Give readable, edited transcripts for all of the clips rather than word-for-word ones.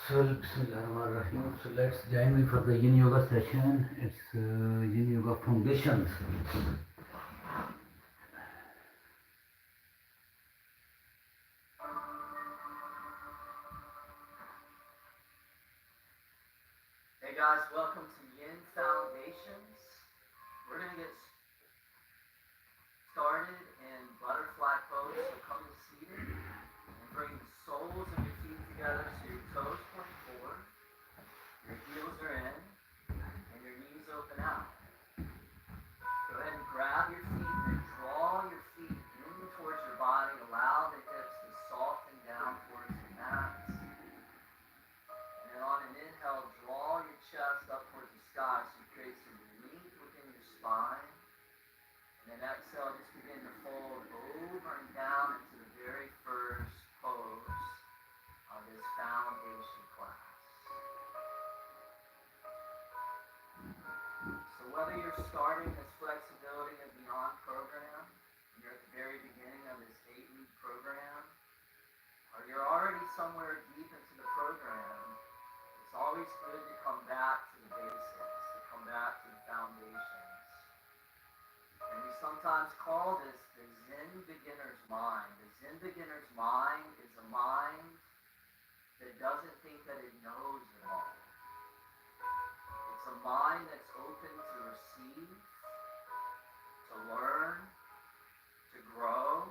So, Bismillahirrahmanirrahim. So, let's join me for the Yin Yoga session. It's Yin Yoga Foundations. Hey guys, welcome to Yin Foundations. We're going to get started in butterfly pose. So come to seated and bring the soles of your feet together so your toes point forward, your heels are in, and your knees open out. Go ahead and grab your feet and then draw your feet in towards your body. Allow the hips to soften down towards the mat. And then on an inhale, draw your chest up towards the sky so you create some relief within your spine. And then exhale, just begin to fold over and down into the very first pose of this foundation class. So whether you're starting this flexibility and beyond program, and you're at the very beginning of this 8-week program, or you're already somewhere deep into the program, it's always good to come back to the basics, to come back to the foundations. And we sometimes call this the Zen beginner's mind. The Zen beginner's mind is a mind that doesn't think that it knows it all. It's a mind that's open to receive, to learn, to grow,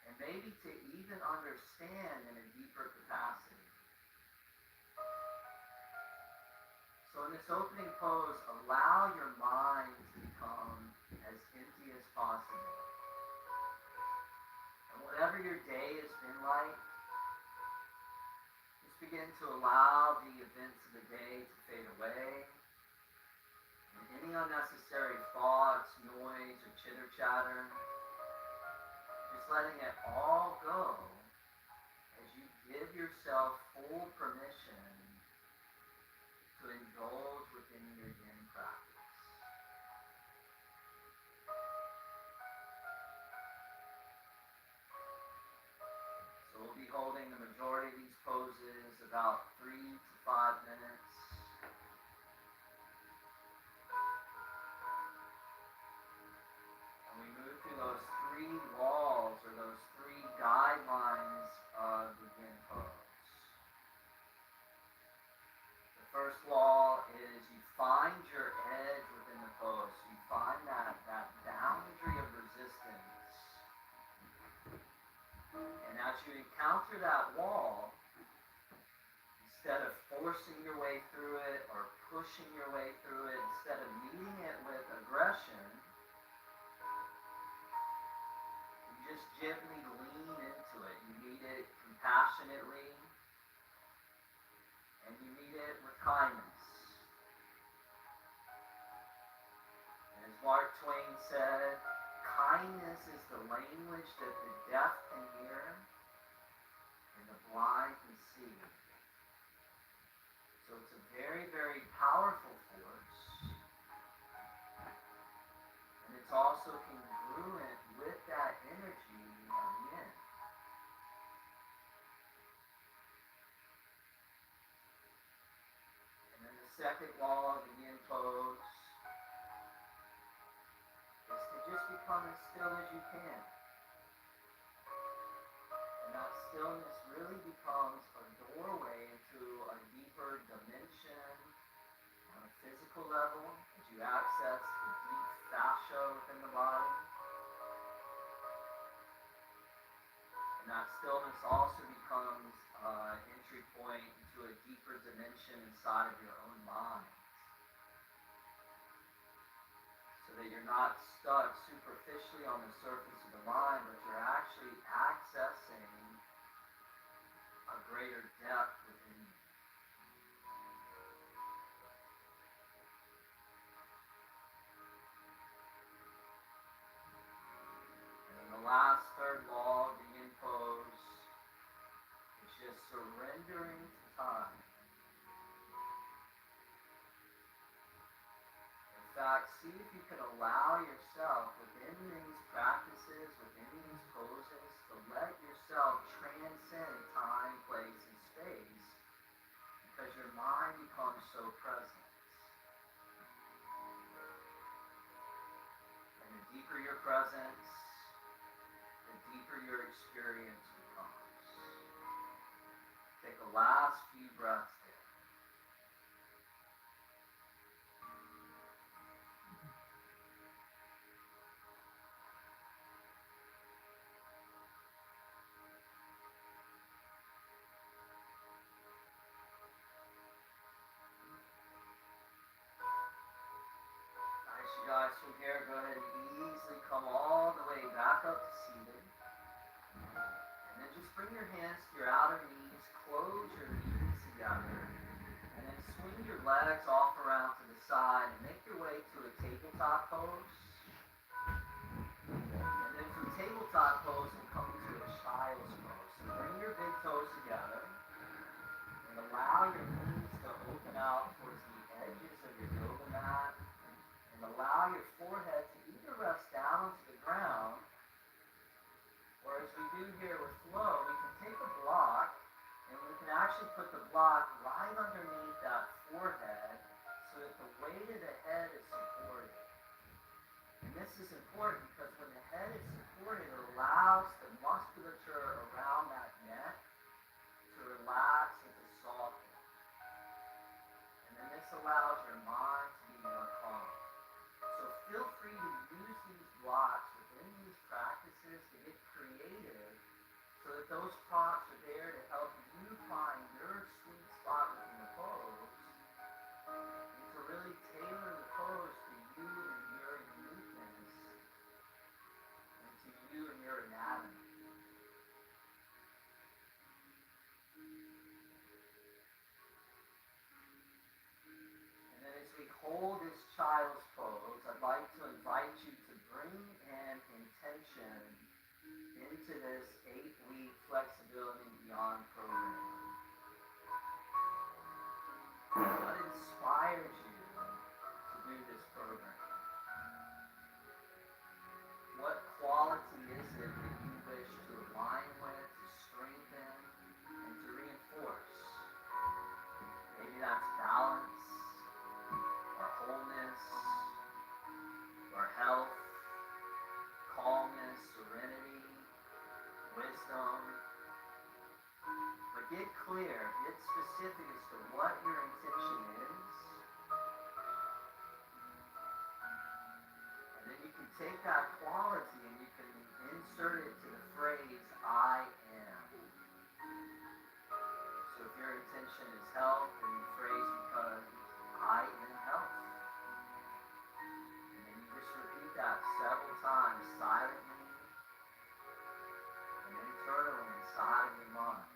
and maybe to even understand in a deeper capacity. So in this opening pose, allow your mind to become as empty as possible. And whatever your day has been like, just begin to allow the events of the day to fade away. And any unnecessary thoughts, noise, or chitter-chatter, just letting it all go as you give yourself full permission to indulge within your yin practice. So we'll be holding the majority of these poses about 3 to 5 minutes. And we move through those 3 laws or those 3 guidelines of the yin pose. The first law is you find your edge within the pose. So you find that boundary of resistance. And as you encounter that wall, instead of forcing your way through it or pushing your way through it, instead of meeting it with aggression, you just gently lean into it. You meet it compassionately, and you meet it with kindness. And as Mark Twain said, kindness is the language that the deaf can hear and the blind can see. So it's a very, very powerful force. And it's also congruent with that energy of yin. And then the second law of the yin pose is to just become as still as you can. And that stillness really becomes a doorway into a deeper dimension on a physical level as you access the deep fascia within the body. And that stillness also becomes an entry point into a deeper dimension inside of your own mind. So that you're not stuck superficially on the surface of the mind, but you're actually accessing a greater depth within you. And then the last third law of the yin pose is just surrendering to time. In fact, see if you can allow yourself within these practices, within these poses, to let yourself transcend time, place, and space deeper your presence, the deeper your experience becomes. Take a last few breaths there. Nice, you guys. From here, go ahead and easily come all the way back up to seated. And then just bring your hands to your outer knees, close your knees together, and then swing your legs off around to the side and make your way to a tabletop pose. And then from tabletop pose, we'll come to a child's pose. So bring your big toes together and allow your knees to open out towards the edges of your yoga mat, and allow your forehead to either rest down to the ground, or as we do here with flow, we can take a block and we can actually put the block right underneath that forehead so that the weight of the head is supported. And this is important because when the head is supported, it allows the musculature around that neck to relax and to soften. And then this allows your mind to be more calm. So feel free to use these blocks within these practices to get creative so that those prompts are there to help you find your sweet spot within the pose and to really tailor the pose to you and your uniqueness and to you and your anatomy. And then as we hold this child's pose, I'd like to invite you to bring an intention into this 8-week Flexibility Beyond program. What inspires you to do this program? What quality is it that you wish to align with, to strengthen, and to reinforce? Maybe that's balance, or wholeness, or health, calmness, serenity, wisdom. But get clear, get specific as to what your intention is. And then you can take that quality and you can insert it to the phrase, I am. So if your intention is health, then you phrase because I am health. And then you just repeat that several times silently and internally inside of your mind.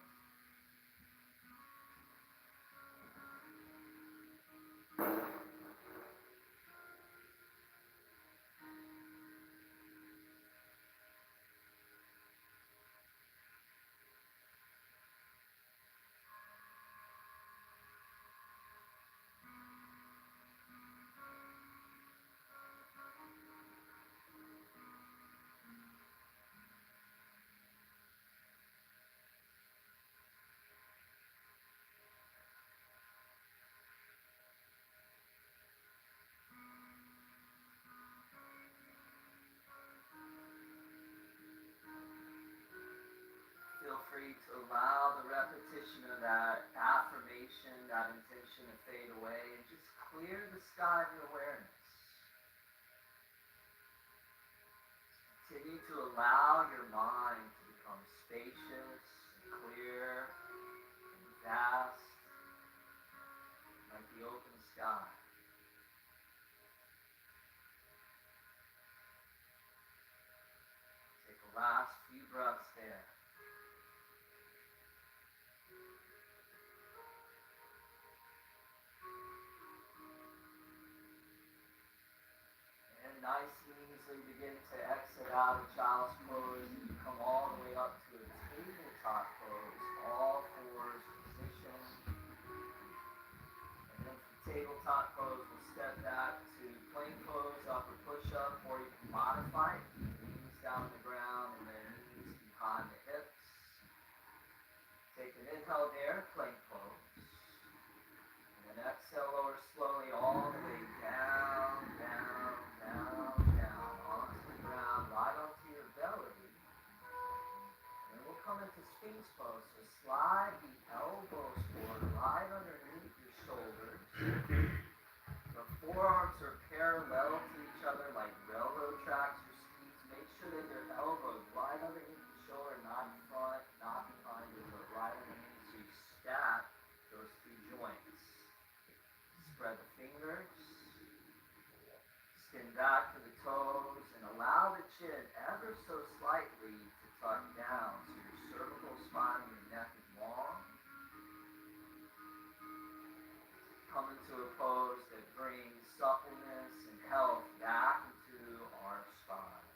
Feel free to allow the repetition of that affirmation, that intention to fade away, and just clear the sky of your awareness. Continue to allow your mind to become spacious, and clear, and vast, like the open sky. Take a last few breaths there. And nice and easily begin to exit out of child's pose and you come all the way up to a tabletop pose, all fours position. And then from tabletop pose, we'll step back to plank pose, upper push-up, or you can modify it. Knees down on the ground and then knees behind the hips. Take an inhale there, plank pose. And then exhale, lower slowly all the way down, down, down, down, onto the come into Sphinx pose. So slide the elbows forward, right underneath your shoulders. The forearms are parallel to each other like railroad tracks or skis. Make sure that your elbows right underneath the shoulder, not in front, not behind you, but right underneath. So you stack those two joints. Spread the fingers. Skin back to the toes and allow the chin ever so slightly to tuck down so your cervical spine and your neck is long. Come into a pose that brings suppleness and health back into our spine.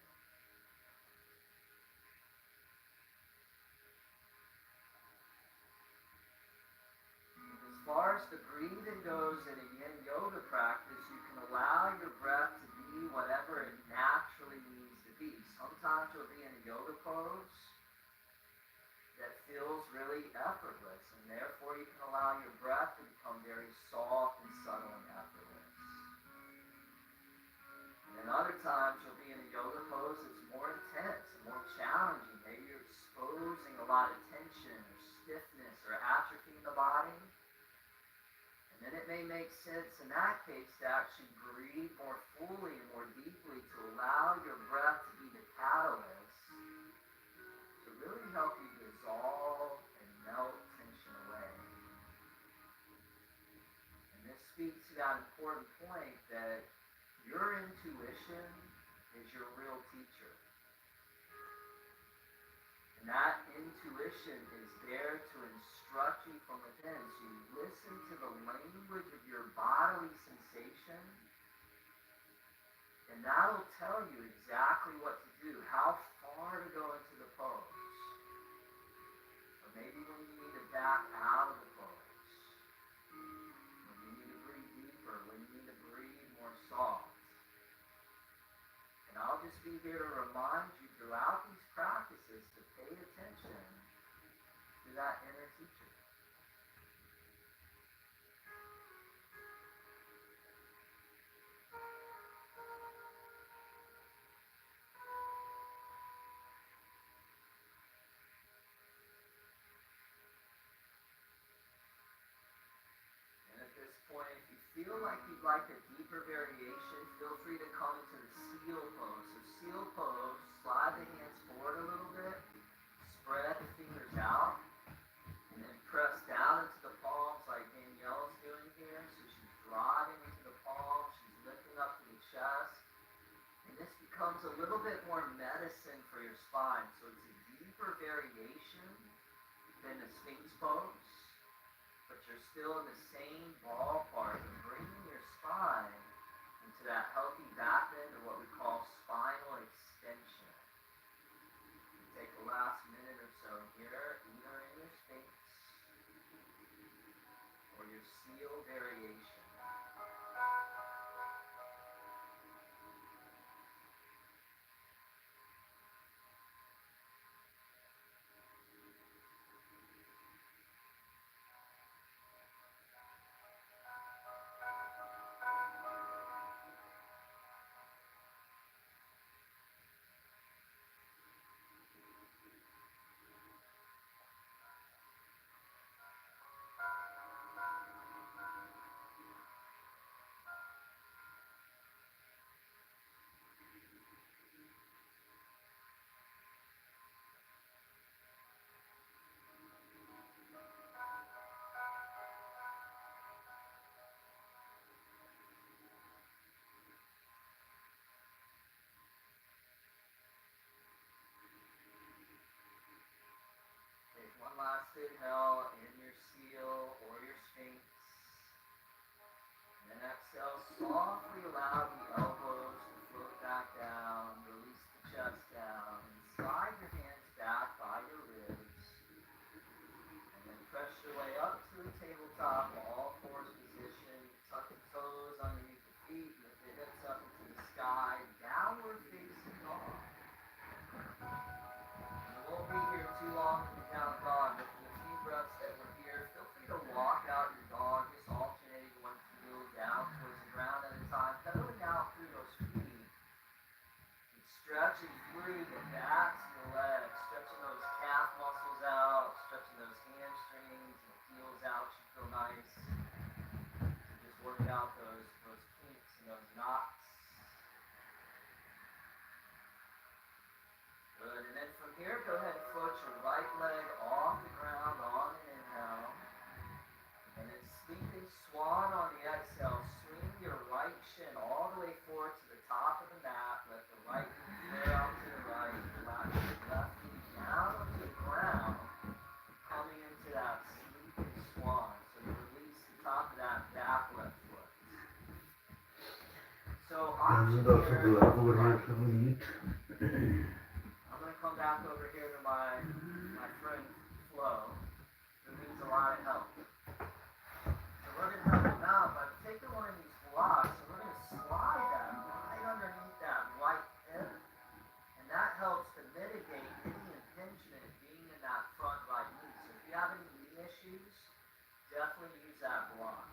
As far as the breathing goes in a yin yoga practice, you can allow your breath to be whatever it naturally needs to be. Sometimes you'll be in a yoga pose that feels really effortless, and therefore you can allow your breath to become very soft and subtle and effortless. And then other times you'll be in a yoga pose that's more intense and more challenging. Maybe you're exposing a lot of tension or stiffness or atrophy in the body. And then it may make sense in that case to actually breathe more fully and more deeply to allow your breath to be the catalyst to really help you dissolve and melt tension away. And this speaks to that important point that your intuition is your real teacher. And that intuition is there to instruct you from within. So you listen to the language of your bodily sensation, and that'll tell you exactly what to do, how far to go into the pose. Or maybe when you need to back out of the pose. When you need to breathe deeper, when you need to breathe more soft. And I'll just be here to remind you throughout these practices to pay attention to that inner teacher. And at this point, if you feel like you'd like a deeper variation, feel free to come into the seal pose. So seal pose, slide the hands forward a little bit, spread the fingers out, and then press down into the palms like Danielle's doing here. So she's driving into the palms, she's lifting up to the chest. And this becomes a little bit more medicine for your spine. So it's a deeper variation than the Sphinx pose, but you're still in the same ballpark of bringing your spine into that healthy back bend, or what we call spinal extension. You take the last minute or so here, either in your Sphinx or your seal variation. Take one last inhale in your seal or your Sphinx. And then exhale, softly allow the elbows to float back down, release the chest down, and slide your hands back by your ribs. And then press your way up to the tabletop, all fours position, tuck the toes underneath the feet, lift the hips up into the sky, downward facing dog. We won't be here too long in the down dog, but for the few breaths that we're here, feel free to walk out your dog, just alternating one heel down towards the ground at a time, pedaling out through the muscles out, stretching those hamstrings and heels out. You feel nice. Just work out those kinks and those knots. Good. And then from here, go ahead and float your right leg off the ground on an inhale. And then sleeping swan on the exhale. Swing your right shin all the way forward to the top of the mat. Let the right knee flare out to the right. Relax your left knee down onto the ground. Coming into that sleeping swan. So you release the top of that back left foot. So option here. I'm going to come back over here to my friend Flo, who needs a lot of help. So we're going to help him out by taking one of these blocks and we're going to slide that right underneath that right hip. And that helps to mitigate any impingement being in that front right knee. So if you have any knee issues, definitely use that block.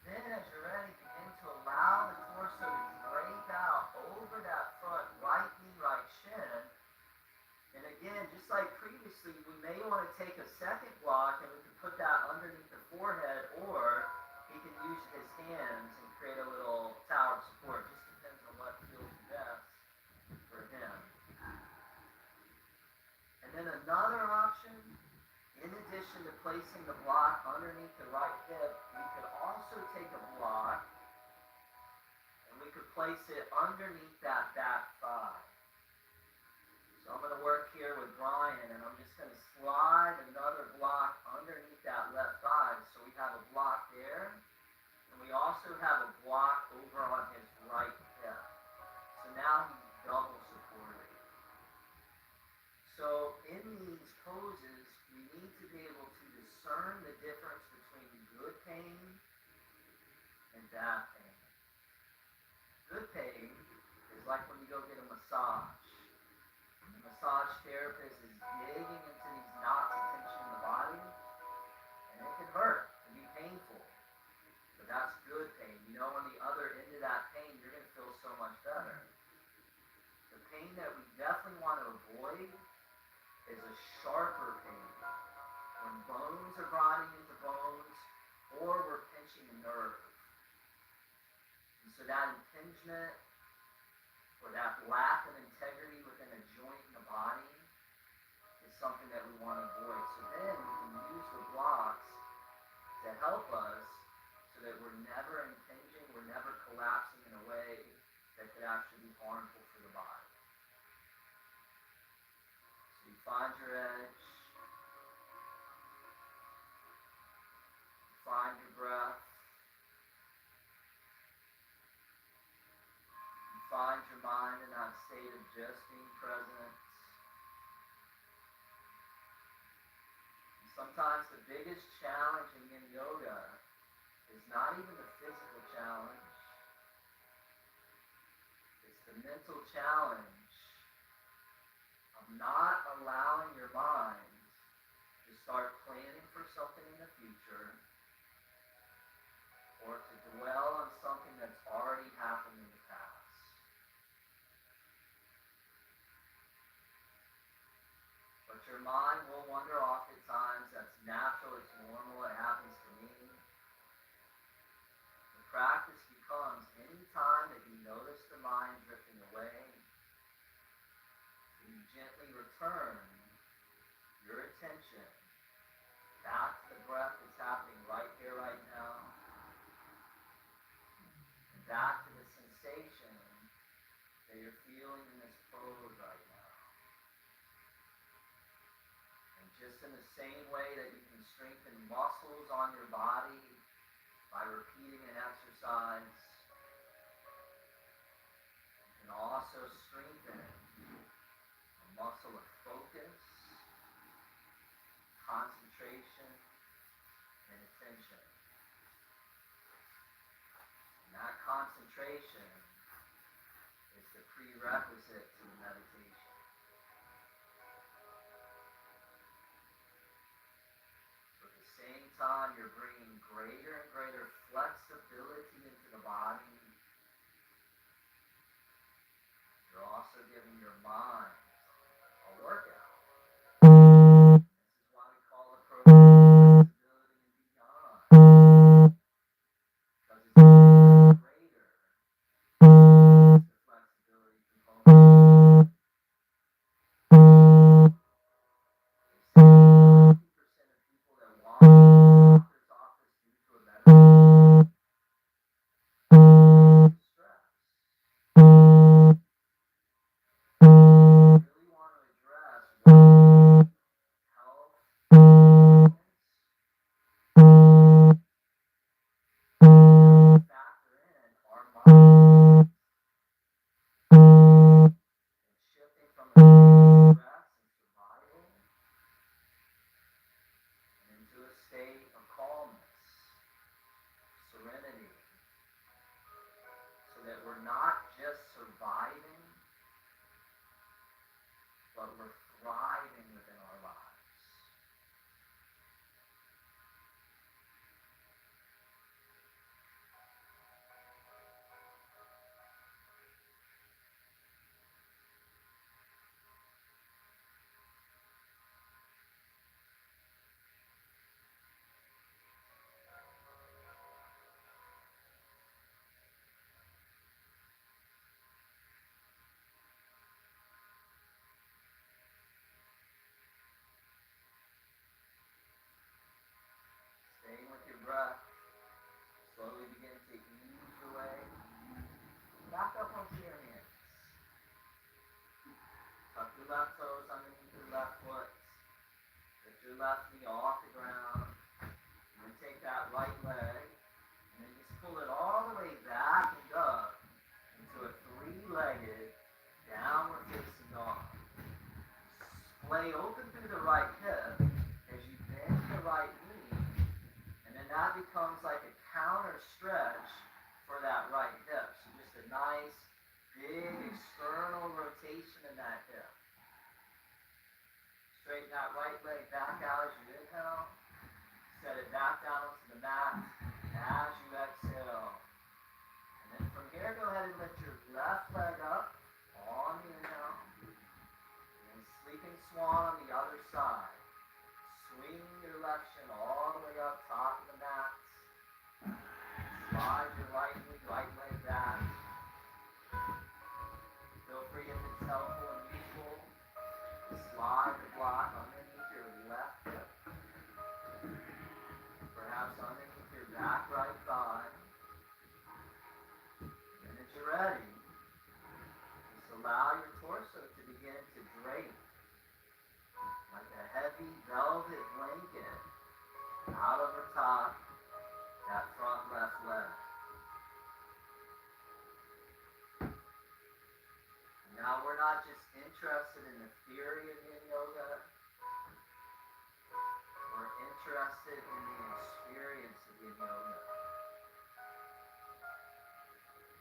Then as you're ready, begin to allow the torso to drape out over that front right knee, right shin. And again, just like previously, we may want to take a second block and we can put that underneath the forehead, or he can use his hands and create a little tower of support. Just depends on what feels best for him. And then another option, in addition to placing the block underneath the right hip, we could also take a block and we could place it underneath that back thigh. So I'm going to work here with Brian, and I'm just going to slide another block underneath that left thigh. So we have a block there, and we also have a block over on his right hip. So now he's double supported. So in these poses, we need to be able to discern the difference between good pain and bad pain. Good pain is like when you go get a massage. The massage therapist is digging into these knots of tension in the body, and it can hurt, it can be painful. But that's good pain. You know, on the other end of that pain, you're going to feel so much better. The pain that we definitely want to avoid is a sharper pain. When bones are grinding into bones, or we're pinching a nerve. And so that impingement, or that lack of integrity within a joint in the body, is something that we want to avoid. So then we can use the blocks to help us so that we're never impinging, we're never collapsing in a way that could actually be harmful for the body. So you find your edge, you find your breath, you find your mind in that state of just being present. And sometimes the biggest challenge in yin yoga is not even the physical challenge, it's the mental challenge of not allowing your mind to start planning for something in the future or to dwell on something that's already happened in the past. But your mind will wander off at times. That's natural, it's normal, it happens to me. The practice becomes any time that you notice the mind drifting away, you gently return your attention back to the breath that's happening right here, right now, and back to the sensation that you're feeling in this pose right now. And just in the same way that you can strengthen muscles on your body by repeating an exercise, you can also strengthen a muscle of focus, concentration, and attention. And that concentration is the prerequisite to the meditation. So at the same time, you're bringing greater and greater flexibility into the body. You're also giving your mind a workout. a state of calmness, serenity, so that we're not just surviving, but we're thriving within our lives. Staying with your breath, slowly begin to ease your way back up onto your hands. Tuck your left toes underneath your left foot. Lift your left knee off the ground. And then take that right leg and then just pull it all the way back and up into a three-legged downward facing dog. Splay open through the right hip as you bend the right knee, and then that becomes like a counter stretch for that right hip. So just a nice big external rotation in that hip. Straighten that right leg back out as you inhale. Set it back down onto the mat as you exhale. And then from here, go ahead and lift your left leg up on the inhale. And sleeping swan on the other side. Swing your left shin all the way up top of the mat. Slide your right knee, right leg back. Feel free if it's helpful and useful to slide the block underneath your left hip. Perhaps underneath your back right thigh. And as you're ready, just allow your torso to begin to drape like a heavy velvet blanket out over top that front left leg. Now we're not just interested in the theory of yin yoga, we're interested in the experience of yin yoga.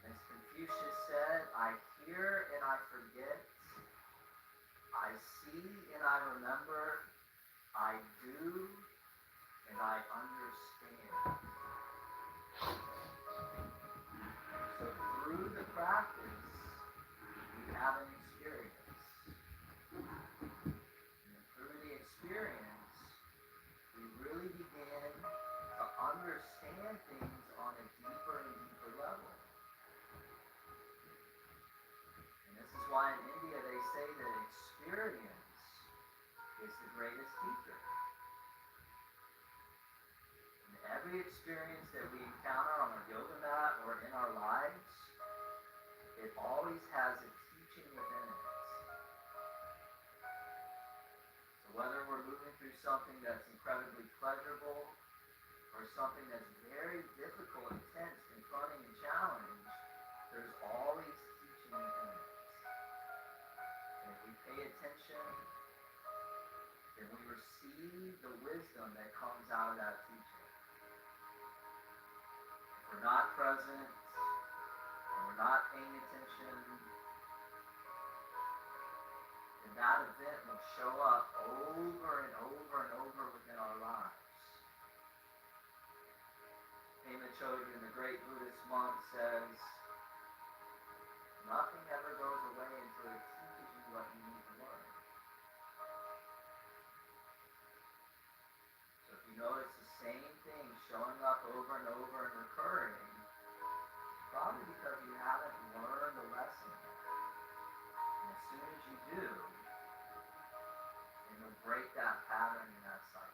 As Confucius said, I hear and I forget, I see and I remember, I do and I understand. So through the practice, we have an experience. And through the experience, we really begin to understand things on a deeper and deeper level. And this is why in India they say that experience is the greatest teacher. And every experience that we encounter on our yoga mat or in our lives, it always has a teaching within it. So whether we're moving through something that's incredibly pleasurable or something that's very difficult, intense, confronting, and challenging, there's always teaching within it. And if we pay attention, then we receive the wisdom that comes out of that teaching. If we're not present, and we're not paying attention, then that event will show up over and over and over within our lives. Pema Chodron, the great Buddhist monk, says, nothing ever goes away until it teaches you what you need to learn. So if you notice the same thing showing up over and over and recurring, probably because you haven't learned the lesson yet. And as soon as you do, then you'll break that pattern in that cycle.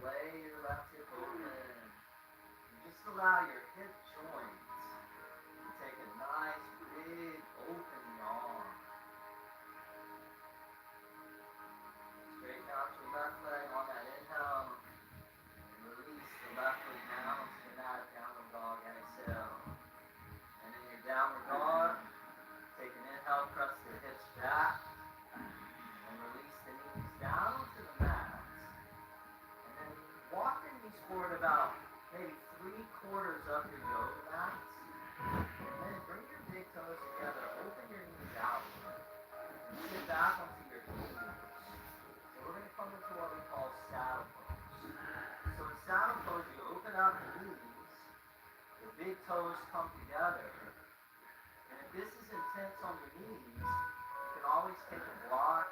lay your left hip open and just allow your hip joints to take a nice big open yawn. Straighten out your left leg on that inhale and release the left leg down to the mat, downward dog, and exhale. And in your downward dog, take an inhale, press the hips back, and release the knees down to the mat. And then walk your knees forward about maybe 3/4 up your yoga mats. And then bring your big toes together, open your knees outward, and sit back onto your heels. So we're going to come into what we call saddle pose. So in saddle pose, you open out the knees, the big toes come together. And if this is intense on your knees, you can always take a block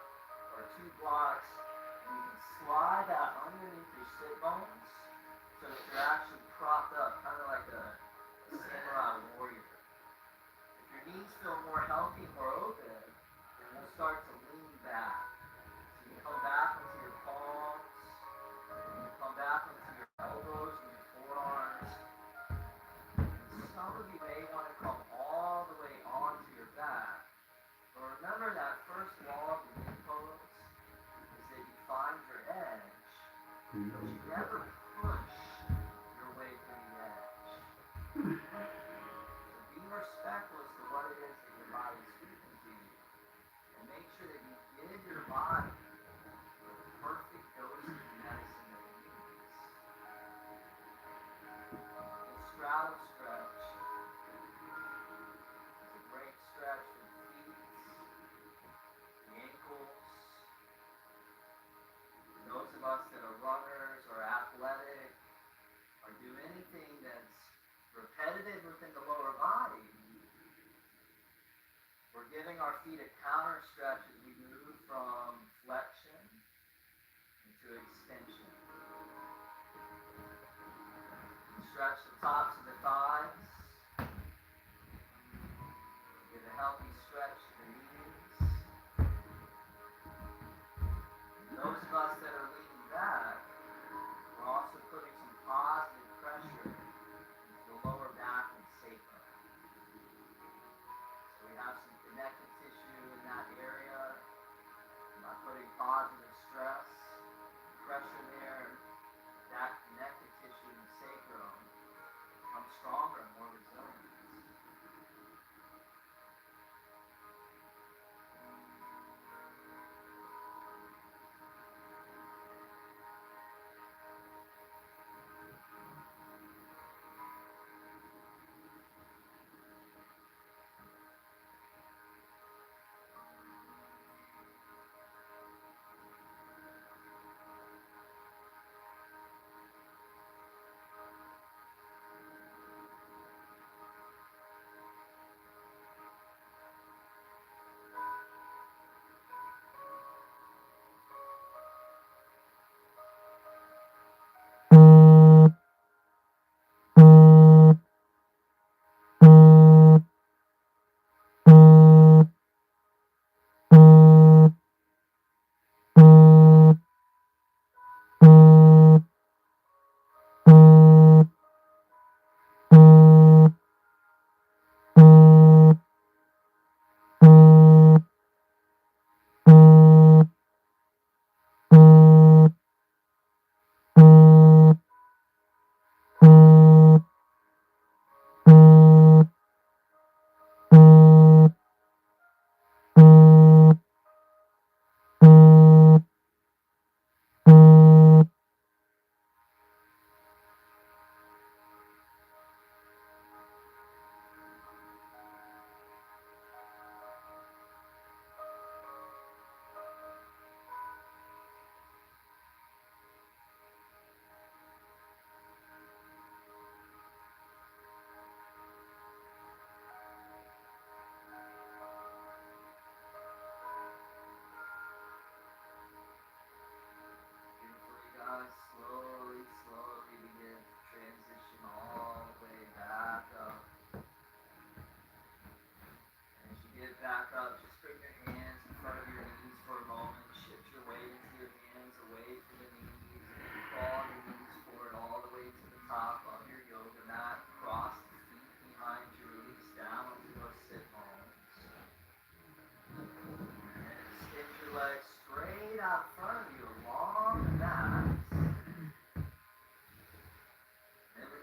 or 2 blocks and you can slide that underneath your sit bones so that you're actually propped up, kind of like a samurai warrior. If your knees feel more healthy, more open, then we'll start to lean back. So you come back into your palms, and you come back into your elbows and your forearms. And some of you may want to come all the way onto your back. But remember that first law of the knee pose is that you find your edge, but you never push your way to the edge. So be respectful as to what it is that your body is speaking to you. And make sure that you give your body the perfect dose of medicine that it needs. The straddle stretch is a great stretch for the feet, the ankles. Those of us that are runners or athletic or do anything that's repetitive within the lower body, we're giving our feet a counter stretch as we move from flexion into extension. Stretch the tops of the thighs. Give a healthy stretch to the knees. Those of us that are leaning back, we're also putting some positive pressure into the lower back and sacrum. So we have some connective tissue in that area. By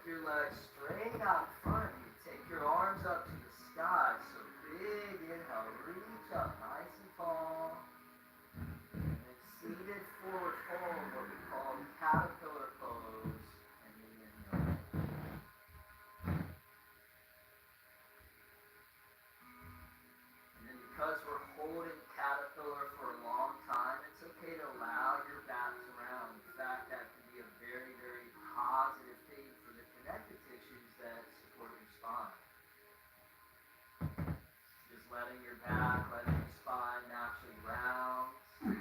your legs straight out front. You take your arms up to the sky. So big inhale, reach up nice and tall. And then seated forward fold, what we call caterpillar pose. And the inhale. And then because we're holding caterpillar for a long time, it's okay to allow your back to round. In fact, that can be a very, very positive thing for the connective tissues that support your spine. Just letting your back, letting your spine naturally round. And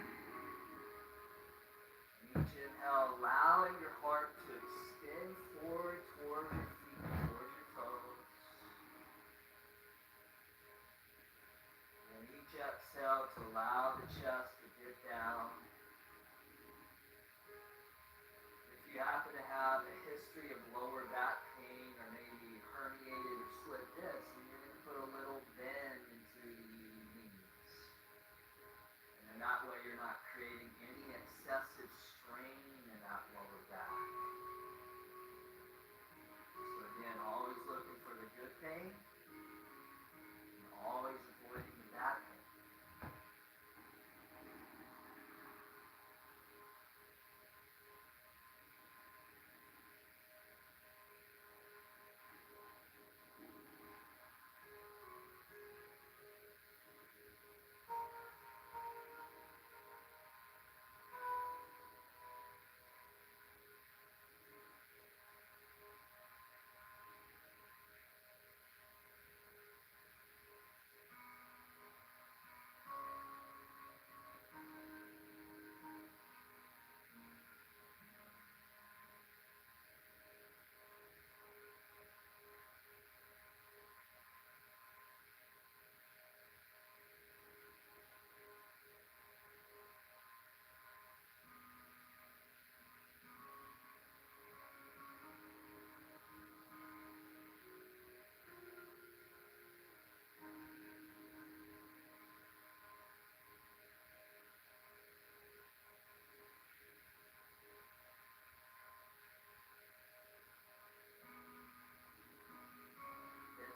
each inhale, allowing your heart to extend forward toward your feet, towards your toes. And each exhale to allow the chest to dip down. If you happen to have a history of lower back pain or maybe herniated or slipped discs, then you're going to put a little bend into the knees. And then that way you're not creating any excessive strain in that lower back. So again, always looking for the good pain and always avoiding the bad pain.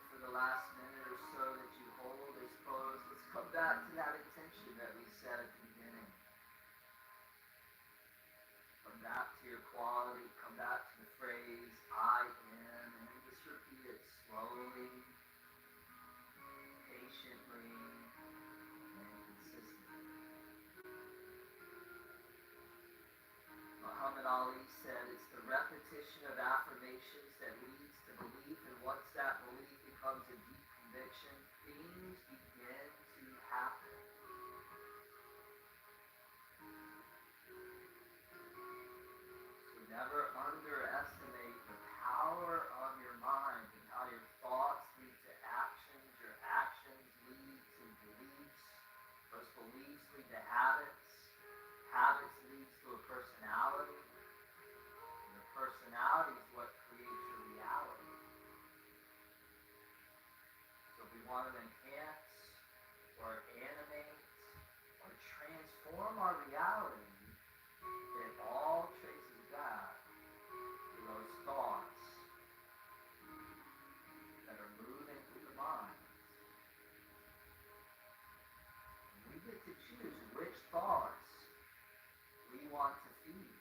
For the last minute or so that you hold this pose, let's come back to that intention that we set at the beginning. Come back to your quality, come back to the phrase I am, and then just repeat it slowly, patiently, and consistently. Muhammad Ali said it's the repetition of affirmations that leads to belief, and once that belief becomes a deep conviction, things begin to happen. So never underestimate the power of your mind and how your thoughts lead to actions, your actions lead to beliefs, those beliefs lead to habits, habits leads to a personality, and the personality is what creates your reality. So if we want to enhance or animate or transform our reality, it all traces back to those thoughts that are moving through the mind. And we get to choose which thoughts we want to feed.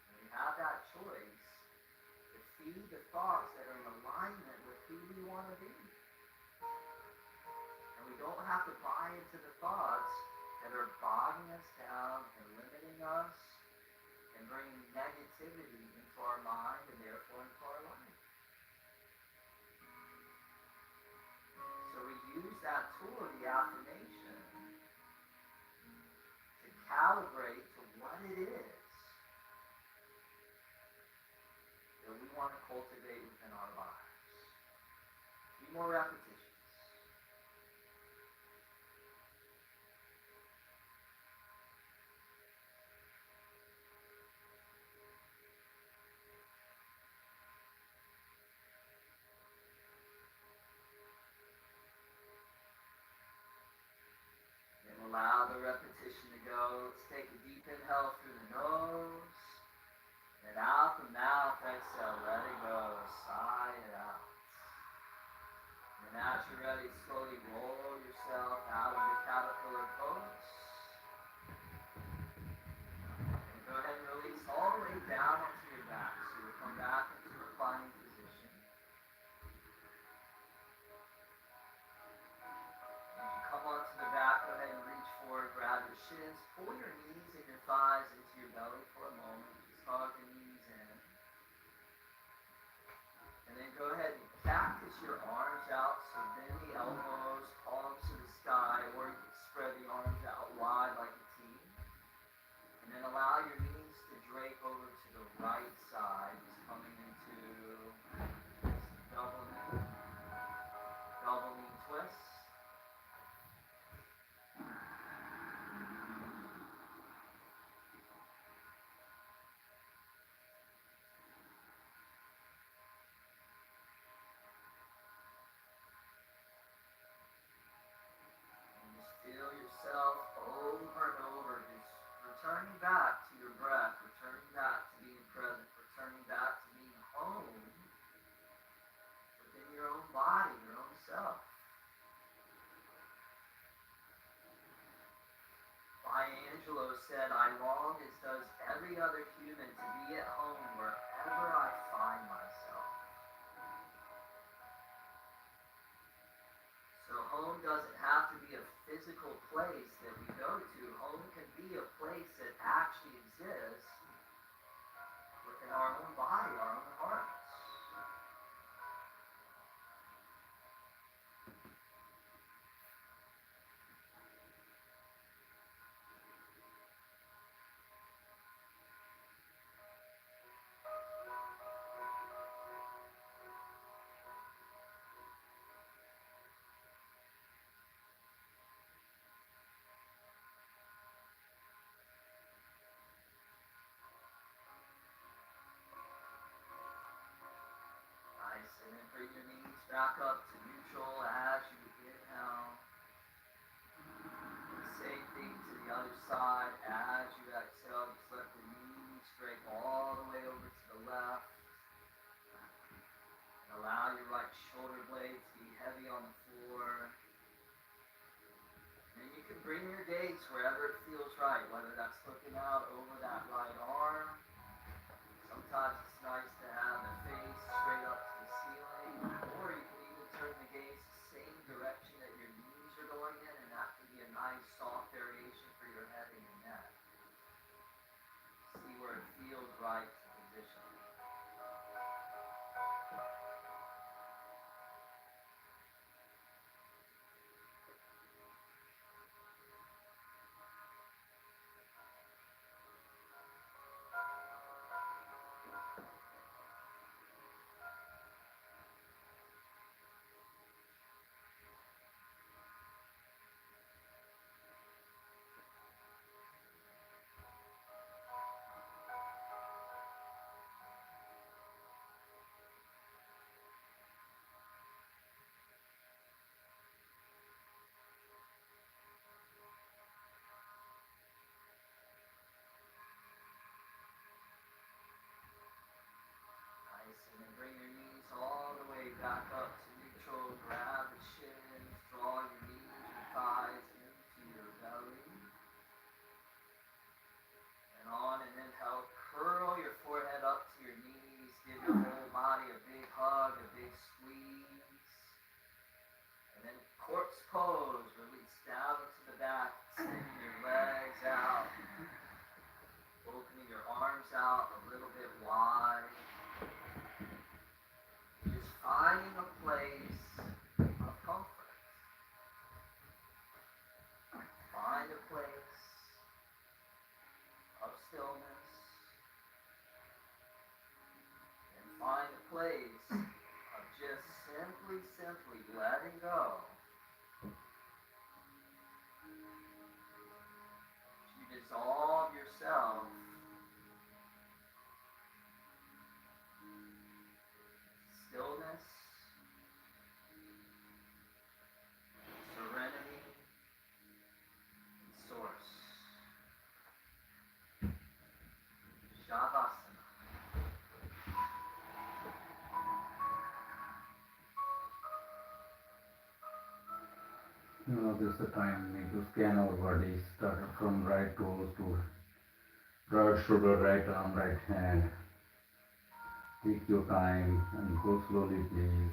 And we have that choice to feed the thoughts that are in alignment with who we want to be. And we don't have to buy into the thoughts that are bogging us down and limiting us and bringing negativity into our mind and therefore into our life. So we use that tool, the affirmation, to calibrate to what it is that we want to cultivate within our lives. A few more repetitions. Allow the repetition to go. Let's take a deep inhale through the nose. And out the mouth, exhale eyes into your belly for a moment. Just hug the knees in. And then go ahead and cactus your arms out, so bend the elbows, palms to the sky, or you can spread the arms out wide like a T. And then allow your knees to drape over to the right side, just coming into double knee twist. Feel yourself over and over, just returning back to your breath, returning back to being present, returning back to being home within your own body, your own self. Maya Angelou said, I long as does every other human to be at home wherever I find myself. So home doesn't have to be a physical place that we go to. Home can be a place that actually exists within our own body, our own hearts. Nice, and then bring your knees back up to neutral as you inhale. Same thing to the other side as you exhale. Just let the knees drape all the way over to the left. And allow your right shoulder blade to be heavy on the floor. And you can bring your gaze wherever it feels right, whether that's looking out over that right arm. Sometimes it's nice to have the face straight up to the ceiling, or you can even turn the gaze the same direction that your knees are going in, and that can be a nice soft variation for your head and your neck. See where it feels right to position. Nice, and then bring your knees all the way back up to neutral. Grab the shins, draw your knees and thighs into your belly. And on an inhale, curl your forehead up to your knees. Give your whole body a big hug, a big squeeze. And then corpse pose, release down to the back, extending your legs out. Opening your arms out a little bit wide. Just finding a place of comfort. Find a place of stillness. And find a place of just simply letting go. You dissolve yourself. Stillness, serenity, and source. Shavasana. This is the time we need to scan our body, started from right toes to right shoulder, right arm, right hand. Take your time and go slowly, please.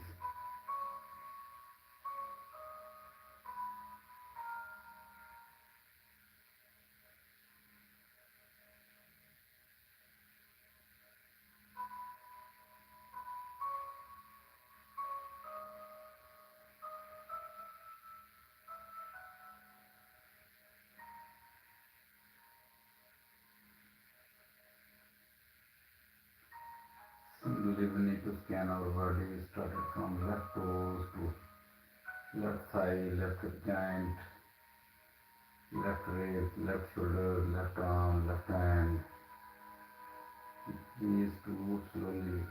slowly we need to scan our body, started from left toes to left thigh, left hip joint, left rib, left shoulder, left arm, left hand. These two slowly.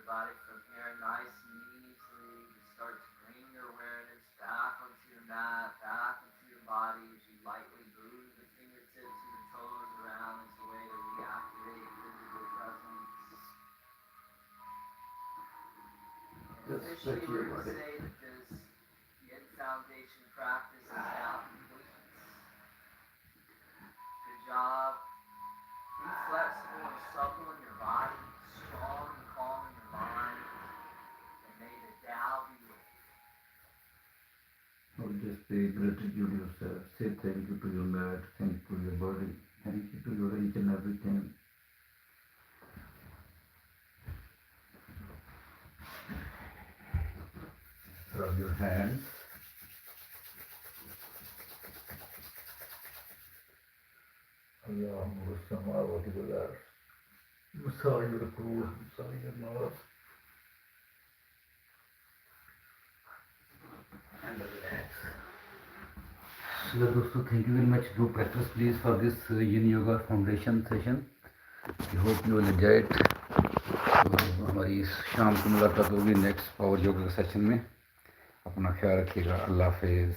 Everybody from here, nice and easily, just start to bring your awareness back onto your mat, back into your body as you lightly move the fingertips and the toes around as a way to reactivate physical presence. And Just officially, stretch we're your going to body. say that this Yin Foundation practice is now complete. Good job. Be flexible and supple in your body, strong and calm in your mind, and may the Tao be with you. Or just say gratitude yourself. Say thank you to your mat, thank you to your body, thank you to your each and everything. Rub your hands. Allahumma samawati wal ard. Massage your core, massage your nose. And relax. So दोस्तों, thank you very much. Do practice please for this Yin Yoga Foundation session. I hope you will enjoy it. तो हमारी शाम को मुलाकात होगी next power yoga session में. अपना ख्याल रखिएगा. अल्लाह हाफिज़.